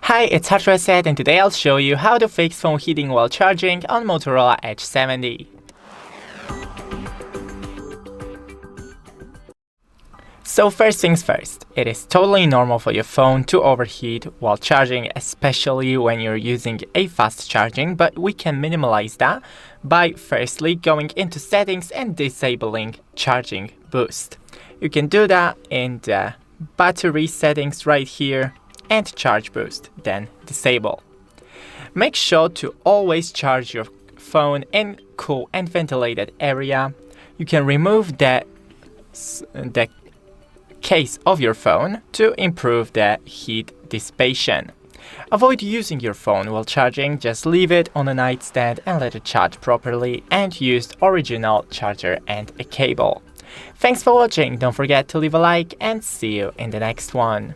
Hi, it's HardReset and today I'll show you how to fix phone heating while charging on Motorola Edge 70. So first things first, it is totally normal for your phone to overheat while charging, especially when you're using a fast charging, but we can minimize that by firstly going into settings and disabling charging boost. You can do that in the battery settings right here and charge boost, then disable. Make sure to always charge your phone in cool and ventilated area. You can remove the case of your phone to improve the heat dissipation. Avoid using your phone while charging, just leave it on a nightstand and let it charge properly, and use the original charger and a cable. Thanks for watching, don't forget to leave a like and see you in the next one.